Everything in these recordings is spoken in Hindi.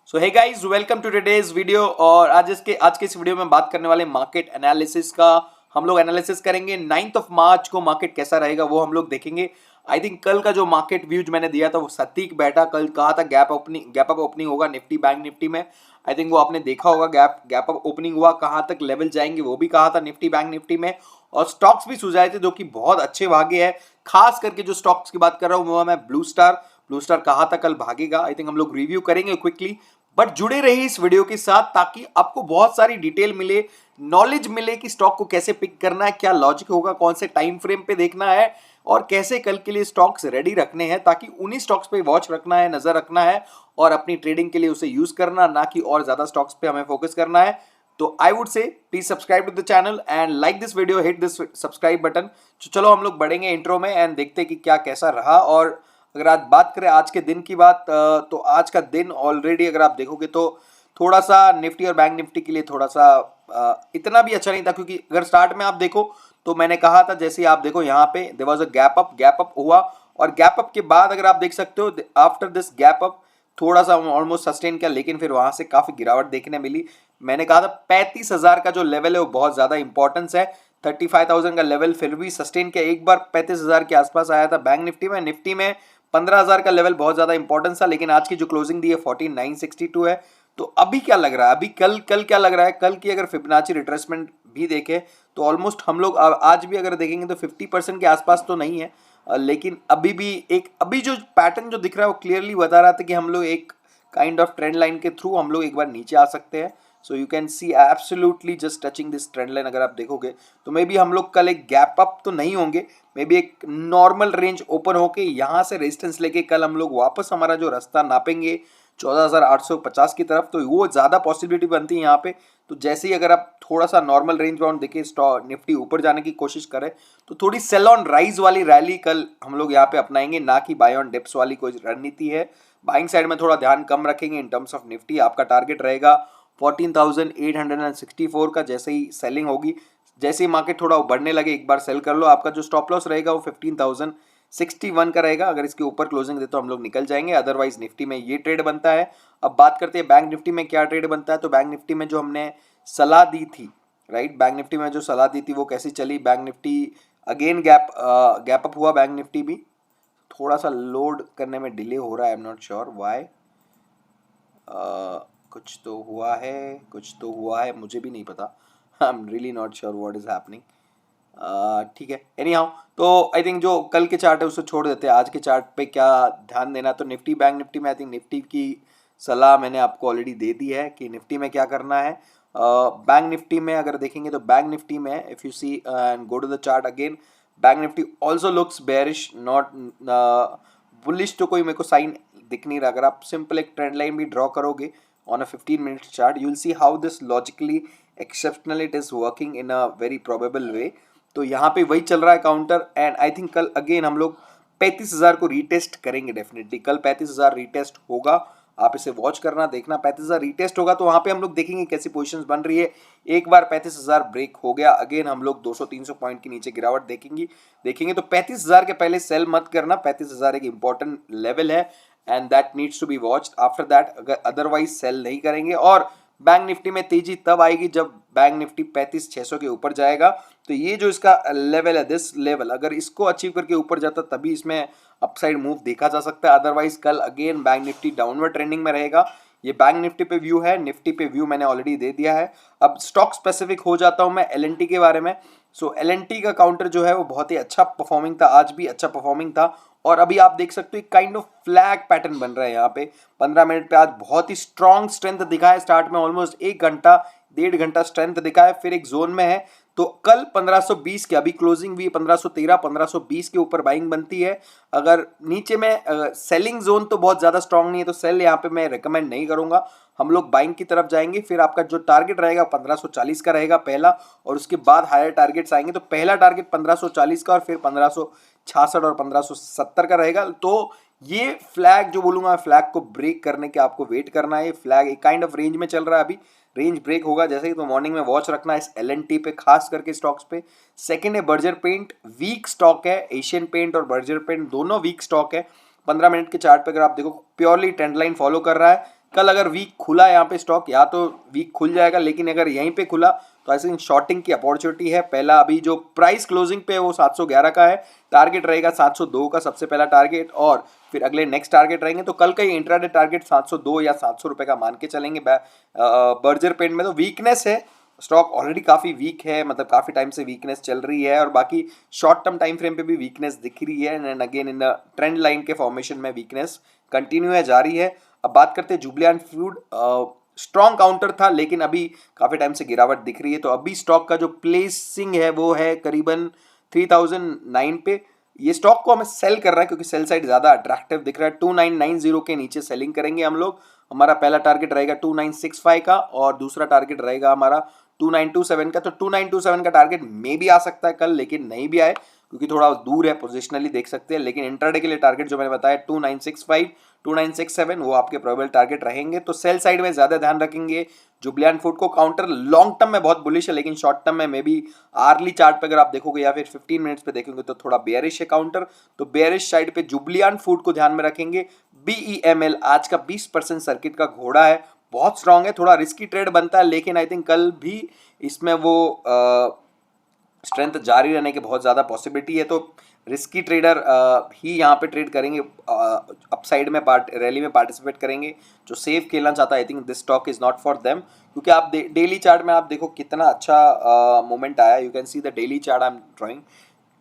So hey guys, welcome to today's video. और आज के इस वीडियो में बात करने वाले मार्केट एनालिसिस का। हम लोग एनालिसिस करेंगे 9th ऑफ मार्च को मार्केट कैसा रहेगा वो हम लोग देखेंगे। आई थिंक कल का जो मार्केट व्यूज मैंने दिया था वो सटीक बैठा। कल कहा था गैप अप ओपनिंग होगा निफ्टी बैंक निफ्टी में। आई थिंक वो आपने देखा होगा, गैप अप ओपनिंग हुआ, कहाँ तक लेवल जाएंगे वो भी कहा था निफ्टी बैंक निफ्टी में। और स्टॉक्स भी सुझाए थे जो कि बहुत अच्छे भागे हैं। खास करके जो स्टॉक्स की बात कर रहा हूँ वो मैं ब्लू स्टार कहा था कल भागेगा। आई थिंक हम लोग रिव्यू करेंगे क्विकली, बट जुड़े रहिए इस वीडियो के साथ ताकि आपको बहुत सारी डिटेल मिले, नॉलेज मिले कि स्टॉक को कैसे पिक करना है, क्या लॉजिक होगा, कौन से टाइम फ्रेम पे देखना है और कैसे कल के लिए स्टॉक्स रेडी रखने हैं, ताकि उन्हीं स्टॉक्स पे वॉच रखना है, नजर रखना है और अपनी ट्रेडिंग के लिए उसे यूज करना, ना कि और ज्यादा स्टॉक्स पे हमें फोकस करना है। तो I would say please subscribe to the channel and like this video, hit this subscribe button. तो चलो हम लोग बढ़ेंगे इंट्रो में एंड देखते हैं कि क्या कैसा रहा। और अगर आज बात करें आज के दिन की बात, तो आज का दिन ऑलरेडी अगर आप देखोगे तो थोड़ा सा निफ्टी और बैंक निफ्टी के लिए थोड़ा सा इतना भी अच्छा नहीं था, क्योंकि अगर स्टार्ट में आप देखो तो मैंने कहा था, जैसे ही आप देखो यहाँ पे there was a gap up हुआ और गैप अप के बाद अगर आप देख सकते हो आफ्टर दिस गैप अप थोड़ा सा ऑलमोस्ट सस्टेन किया, लेकिन फिर वहां से काफी गिरावट देखने मिली। मैंने कहा था 35,000 का जो लेवल है वो बहुत ज्यादा इंपॉर्टेंस है। 35,000 का लेवल फिर भी सस्टेन किया, एक बार 35,000 के आसपास आया था बैंक निफ्टी में 15,000 का लेवल बहुत ज्यादा इंपॉर्टेंस था, लेकिन आज की जो क्लोजिंग दी है 4962 है। तो अभी क्या लग रहा है, अभी कल कल क्या लग रहा है, कल की अगर फिबोनाची रिट्रेसमेंट भी देखें तो ऑलमोस्ट हम लोग आज भी अगर देखेंगे तो 50% के आसपास तो नहीं है, लेकिन अभी जो पैटर्न जो दिख रहा है वो क्लियरली बता रहा था कि हम लोग एक काइंड ऑफ ट्रेंड लाइन के थ्रू हम लोग एक बार नीचे आ सकते हैं। सो you can see absolutely just touching this trend line. अगर आप देखोगे तो मे बी हम लोग कल एक गैप अप तो नहीं होंगे, मे बी एक नॉर्मल रेंज ओपन होके यहाँ से रेजिस्टेंस लेके कल हम लोग वापस हमारा जो रास्ता नापेंगे 14,850 की तरफ, तो वो ज़्यादा पॉसिबिलिटी बनती है यहाँ पे। तो जैसे ही अगर आप थोड़ा सा नॉर्मल रेंज बाउंड देखें, स्टॉक निफ्टी ऊपर जाने की कोशिश करें तो थोड़ी सेल ऑन राइज वाली रैली कल हम लोग यहाँ पे अपनाएंगे, ना कि बाय ऑन डिप्स वाली कोई रणनीति है। बाइंग साइड में थोड़ा ध्यान कम रखेंगे इन टर्म्स ऑफ निफ्टी। आपका टारगेट रहेगा 14,864 का। जैसे ही सेलिंग होगी, जैसे ही मार्केट थोड़ा बढ़ने लगे एक बार सेल कर लो। आपका जो स्टॉप लॉस रहेगा वो 15,061 का रहेगा। अगर इसके ऊपर क्लोजिंग दे तो हम लोग निकल जाएंगे, अदरवाइज निफ्टी में ये ट्रेड बनता है। अब बात करते हैं बैंक निफ्टी में क्या ट्रेड बनता है। तो बैंक निफ्टी में जो हमने सलाह दी थी, राइट, बैंक निफ्टी में जो सलाह दी थी वो कैसी चली। Bank Nifty again gap up हुआ। बैंक निफ्टी भी थोड़ा सा लोड करने में डिले हो रहा है, आई एम नॉट श्योर व्हाई। कुछ तो हुआ है, मुझे भी नहीं पता। I am really not sure what is happening. ठीक है, एनी हाउ, तो आई थिंक जो कल के चार्ट है उसको छोड़ देते हैं। आज के चार्ट पे क्या ध्यान देना, तो निफ्टी बैंक निफ्टी में आई थिंक निफ्टी की सलाह मैंने आपको ऑलरेडी दे दी है कि निफ्टी में क्या करना है। बैंक निफ्टी में अगर देखेंगे तो बैंक निफ्टी में if you see and go to the chart again, bank Nifty also looks bearish, not bullish. तो कोई मेरे को साइन दिख नहीं रहा। अगर आप सिंपल एक ट्रेंड लाइन भी ड्रॉ करोगे on a 15 minutes chart, you will see how this logically exceptional it is working in a very probable way। तो यहाँ पे वही चल रहा है काउंटर, एंड आई थिंक कल अगेन हम लोग 35,000 को रीटेस्ट करेंगे डेफिनेटली। कल 35,000 रीटेस्ट होगा, आप इसे वॉच करना, देखना। 35,000 रीटेस्ट होगा तो वहाँ पे हम लोग देखेंगे कैसी पोजीशंस बन रही है। एक बार 35,000 ब्रेक हो गया, अगेन हम लोग 200-300 पॉइंट के नीचे गिरावट देखेंगे। तो 35,000 के पहले सेल मत करना। 35,000 एक इंपॉर्टेंट लेवल है and that needs to be watched. After that अगर अदरवाइज सेल नहीं करेंगे। और बैंक निफ्टी में तेजी तब आएगी जब बैंक निफ्टी 35,600 के ऊपर जाएगा। तो ये जो इसका लेवल है, दिस लेवल, अगर इसको अचीव करके ऊपर जाता तभी इसमें अपसाइड मूव देखा जा सकता है। अदरवाइज कल again bank Nifty downward trending में रहेगा। ये बैंक निफ्टी पे व्यू है, निफ्टी पे व्यू मैंने ऑलरेडी दे दिया है। अब स्टॉक स्पेसिफिक हो जाता हूं मैं एलएनटी के बारे में। सो एलएनटी का काउंटर जो है वो बहुत ही अच्छा परफॉर्मिंग था, आज भी अच्छा परफॉर्मिंग था। और अभी आप देख सकते हो एक काइंड ऑफ फ्लैग पैटर्न बन रहा है यहाँ पे 15 मिनट पे। आज बहुत ही स्ट्रॉन्ग स्ट्रेंथ दिखा है, स्टार्ट में ऑलमोस्ट 1 घंटा 1.5 घंटा स्ट्रेंथ दिखा है, फिर एक जोन में है। तो कल 1520 के, अभी क्लोजिंग भी 1513 1520 के ऊपर बाइंग बनती है। अगर नीचे में सेलिंग जोन तो बहुत ज्यादा स्ट्रांग नहीं है, तो सेल यहाँ पे मैं रिकमेंड नहीं करूंगा। हम लोग बाइंग की तरफ जाएंगे। फिर आपका जो टारगेट रहेगा 1540 का रहेगा पहला, और उसके बाद हायर टारगेट्स आएंगे। तो पहला टारगेट 1540 का और फिर 1566 और 1570 का रहेगा। तो ये फ्लैग जो बोलूंगा, फ्लैग को ब्रेक करने के आपको वेट करना है। फ्लैग एक काइंड ऑफ रेंज में चल रहा है, अभी रेंज ब्रेक होगा जैसे ही, तो मॉर्निंग में वॉच रखना है इस एलएनटी पे, खास करके स्टॉक्स पे। सेकंड है बर्जर पेंट, वीक स्टॉक है। एशियन पेंट और बर्जर पेंट दोनों वीक स्टॉक है। 15 मिनट के चार्ट पे अगर आप देखो प्योरली ट्रेंड लाइन फॉलो कर रहा है। कल अगर वीक खुला यहाँ पे स्टॉक, या तो वीक खुल जाएगा, लेकिन अगर यहीं पे खुला तो आई थिंक शॉर्टिंग की अपॉर्चुनिटी है। पहला अभी जो प्राइस क्लोजिंग पे वो 711 का है, टारगेट रहेगा 702 का सबसे पहला टारगेट, और फिर अगले नेक्स्ट टारगेट रहेंगे। तो कल का ये इंट्राडे टारगेट 702 या 700 रुपए का मान के चलेंगे। बर्जर पेंट में तो वीकनेस है, स्टॉक ऑलरेडी काफी वीक है, मतलब काफी टाइम से वीकनेस चल रही है, और बाकी शॉर्ट टर्म टाइम फ्रेम पे भी वीकनेस दिख रही है, and again in the trend line के फॉर्मेशन में वीकनेस कंटिन्यू है, जारी है। अब बात करते हैं जुबलियांट फूड, स्ट्रॉन्ग काउंटर था लेकिन अभी काफी टाइम से गिरावट दिख रही है। तो अभी स्टॉक का जो प्लेसिंग है वो है करीबन 3009 पे। ये स्टॉक को हमें सेल कर रहा है क्योंकि सेल साइड ज्यादा अट्रैक्टिव दिख रहा है। 2990 के नीचे सेलिंग करेंगे हम लोग। हमारा पहला टारगेट रहेगा 2965 का, और दूसरा टारगेट रहेगा हमारा 2927 का। तो 2927 का टारगेट मे भी आ सकता है कल, लेकिन नहीं भी आए क्योंकि थोड़ा दूर है, पोजिशनली देख सकते हैं। लेकिन इंट्राडे के लिए टारगेट जो मैंने बताया 2965 2967 वो आपके प्रोबेबल टारगेट रहेंगे। तो सेल साइड में ज्यादा ध्यान रखेंगे। जुबलियांट फूड को काउंटर लॉन्ग टर्म में बहुत बुलिश है, लेकिन शॉर्ट टर्म में मे बी आर्ली चार्ट पे अगर आप देखोगे या फिर 15 मिनट्स पे देखेंगे तो थोड़ा बेयरिश है काउंटर। तो बेयरिश साइड पे जुबलियांट फूड को ध्यान में रखेंगे। BEML आज का 20% सर्किट का घोड़ा है, बहुत स्ट्रांग है, थोड़ा रिस्की ट्रेड बनता है, लेकिन आई थिंक कल भी इसमें वो स्ट्रेंथ जारी रहने की बहुत ज़्यादा पॉसिबिलिटी है। तो रिस्की ट्रेडर ही यहाँ पे ट्रेड करेंगे, अपसाइड में रैली में पार्टिसिपेट करेंगे। जो सेफ खेलना चाहता है I think this stock is not for them, क्योंकि आप डेली चार्ट में आप देखो कितना अच्छा मोमेंट आया। You can see the daily chart I am drawing,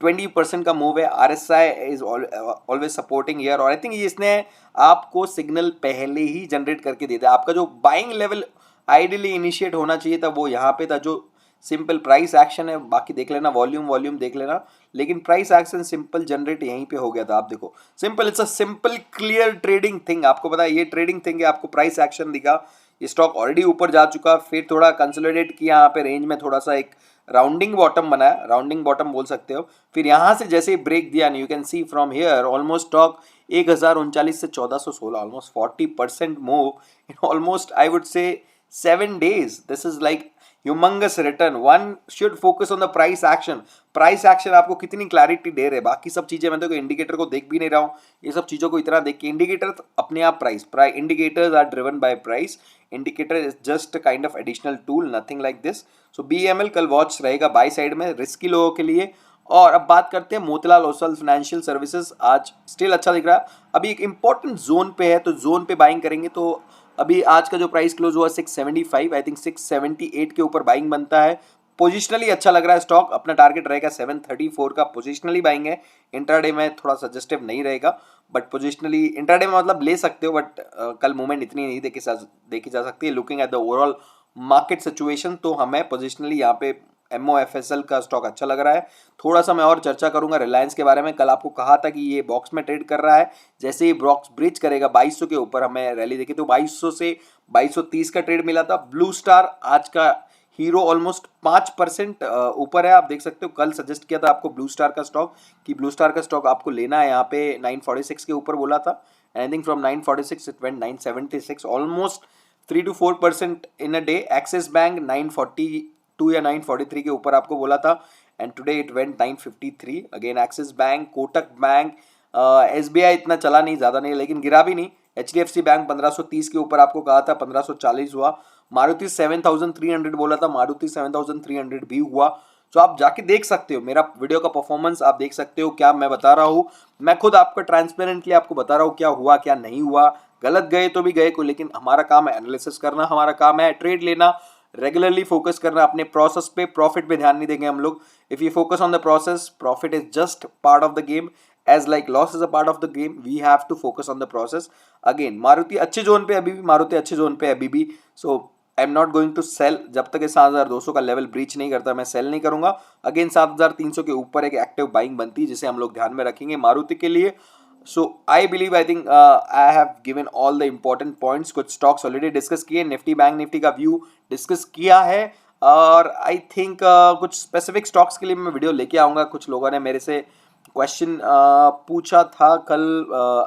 20% का मूव है। RSI is always supporting here, और आई थिंक इसने आपको सिग्नल पहले ही जनरेट करके दे दिया। आपका जो बाइंग लेवल आइडियली इनिशिएट होना चाहिए था वो यहाँ पे था, जो सिंपल प्राइस एक्शन है। बाकी देख लेना, वॉल्यूम देख लेना, लेकिन प्राइस एक्शन सिंपल जनरेट यहीं पे हो गया था। आप देखो simple, it's a simple clear trading thing. आपको पता है ये ट्रेडिंग थिंग है, आपको प्राइस एक्शन दिखा, ये स्टॉक ऑलरेडी ऊपर जा चुका, फिर थोड़ा कंसोलिडेट किया यहाँ पे रेंज में, थोड़ा सा एक राउंडिंग बॉटम बनाया, राउंडिंग बॉटम बोल सकते हो। फिर यहाँ से जैसे ही ब्रेक दिया, you can see from here almost stock 1039 से 1416, almost 40% move in almost I would से 7 days. This is like humongous return. One should focus on the price action. Price action आपको कितनी क्लैरिटी दे रहे हैं, बाकी सब चीजें मैं तो इंडिकेटर को देख भी नहीं रहा हूँ, ये सब चीजों को इतना देख के इंडिकेटर अपने आप price indicators are driven by price, indicator is just kind of additional tool, nothing like this. So BML कल वॉच रहेगा बाय साइड में रिस्की लोगों के लिए। और अब बात करते हैं मोतीलाल ओसवाल फाइनेंशियल सर्विसेज, आज स्टिल अच्छा दिख रहा है, अभी एक इंपॉर्टेंट जोन पे है, तो जोन पे बाइंग करेंगे। तो अभी आज का जो प्राइस क्लोज हुआ 675, आई थिंक 678 के ऊपर बाइंग बनता है। पोजिशनली अच्छा लग रहा है स्टॉक, अपना टारगेट रहेगा 734 का, पोजिशनली बाइंग है। इंट्राडे में थोड़ा सजेस्टिव नहीं रहेगा, बट पोजिशनली इंट्राडे में मतलब ले सकते हो, बट कल मूवमेंट इतनी नहीं देखी जा सकती है। Looking at the overall market situation, तो हमें पोजिशनली यहाँ पे MOFSL का स्टॉक अच्छा लग रहा है। थोड़ा सा मैं और चर्चा करूंगा रिलायंस के बारे में। कल आपको कहा था कि ये बॉक्स में ट्रेड कर रहा है, जैसे ही बॉक्स ब्रिज करेगा 2200 के ऊपर, हमें रैली देखी तो 2200 से 2230 का ट्रेड मिला था। ब्लू स्टार आज का हीरो ऑलमोस्ट 5% ऊपर है, आप देख सकते हो। कल सजेस्ट किया था आपको ब्लू स्टार का स्टॉक, कि ब्लू स्टार का स्टॉक आपको लेना है, यहाँ पे 946 के ऊपर बोला था। And I think from 946 it went 976, almost 3 to 4% in a day. Axis bank 942 या 943 के ऊपर आपको बोला था, and today it went 953 again. Axis bank, Kotak bank, SBI इतना चला नहीं, ज़्यादा नहीं, लेकिन गिरा भी नहीं। HDFC बैंक 1530 के ऊपर आपको कहा था, 1540 हुआ। मारुति 7300 बोला था, मारुति 7300 भी हुआ। तो आप जाके देख सकते हो मेरा वीडियो का परफॉर्मेंस, आप देख सकते हो क्या मैं बता रहा हूँ। मैं खुद आपका ट्रांसपेरेंटली आपको बता रहा हूँ क्या हुआ क्या नहीं हुआ। गलत गए तो भी गए को, लेकिन हमारा काम है एनालिसिस करना, हमारा काम है ट्रेड लेना, रेगुलरली फोकस करना अपने प्रोसेस पे, प्रॉफिट पे ध्यान नहीं देंगे हम लोग। If you focus on the process, profit is just part of the game, as like loss is a part of the game, we have to focus on the process. Again Maruti अच्छे जोन पे अभी भी, मारुति अच्छे जोन पे अभी भी। So I am not going to sell, जब तक ये 7200 का लेवल ब्रीच नहीं करता मैं सेल नहीं करूंगा। अगेन 7300 के ऊपर एक एक्टिव बाइंग बनती है, जिसे हम लोग ध्यान में रखेंगे मारुति के लिए। So I believe, I think I have given all the important points. कुछ स्टॉक्स ऑलरेडी डिस्कस किए, निफ्टी बैंक निफ्टी का व्यू डिस्कस किया है, और आई थिंक कुछ स्पेसिफिक स्टॉक्स के लिए मैं वीडियो लेके आऊँगा। कुछ लोगों ने मेरे से क्वेश्चन पूछा था कल,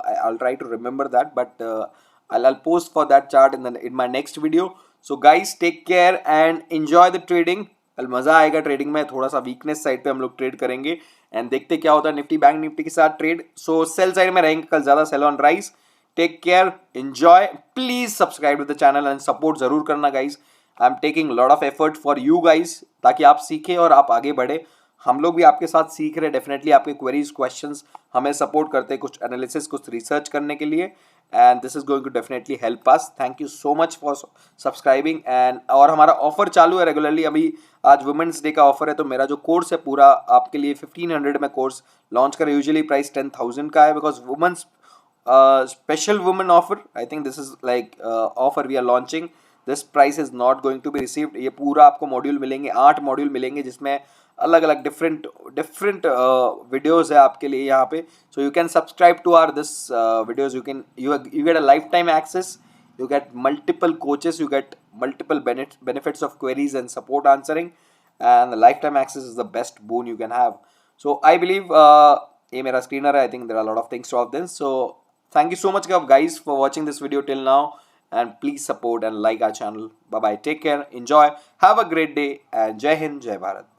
I will try to remember that, but I'll post for that chart in my next video. So guys, take care and enjoy the trading. कल मजा आएगा ट्रेडिंग में, थोड़ा सा वीकनेस साइड पे हम लोग ट्रेड करेंगे, एंड देखते क्या होता है निफ्टी बैंक निफ्टी के साथ ट्रेड। सो सेल साइड में रहेंगे कल, ज्यादा sell on rise, take care, enjoy, please subscribe to the channel and support जरूर करना guys. I am taking lot of effort for you guys, ताकि आप सीखें और आप आगे बढ़े। हम लोग भी आपके साथ सीख रहे हैं। डेफिनेटली आपके क्वेरीज, क्वेश्चंस हमें सपोर्ट करते हैं कुछ एनालिसिस, कुछ रिसर्च करने के लिए, and this is going to definitely help us. Thank you so much for subscribing. And और हमारा ऑफर चालू है रेगुलरली। अभी आज वुमेंस डे का ऑफर है, तो मेरा जो कोर्स है पूरा आपके लिए 1500 में कोर्स लॉन्च कर। यूजुअली प्राइस 10,000 का है, because women's special women offer. I think this is like offer we are launching. This price is not going to be received. ये पूरा आपको मॉड्यूल मिलेंगे, 8 मॉड्यूल मिलेंगे, जिसमें अलग अलग डिफरेंट वीडियोस है आपके लिए यहाँ पे. So you can subscribe to our this videos. You get a lifetime access, you get multiple coaches, you get multiple benefits of queries and support answering, and the lifetime access is the best boon you can have. So I believe ये मेरा screener है. I think there are a lot of things to of this. So thank you so much guys for watching this video till now, and please support and like our channel. Bye bye, take care, enjoy, have a great day, and Jai Hind, Jai Bharat.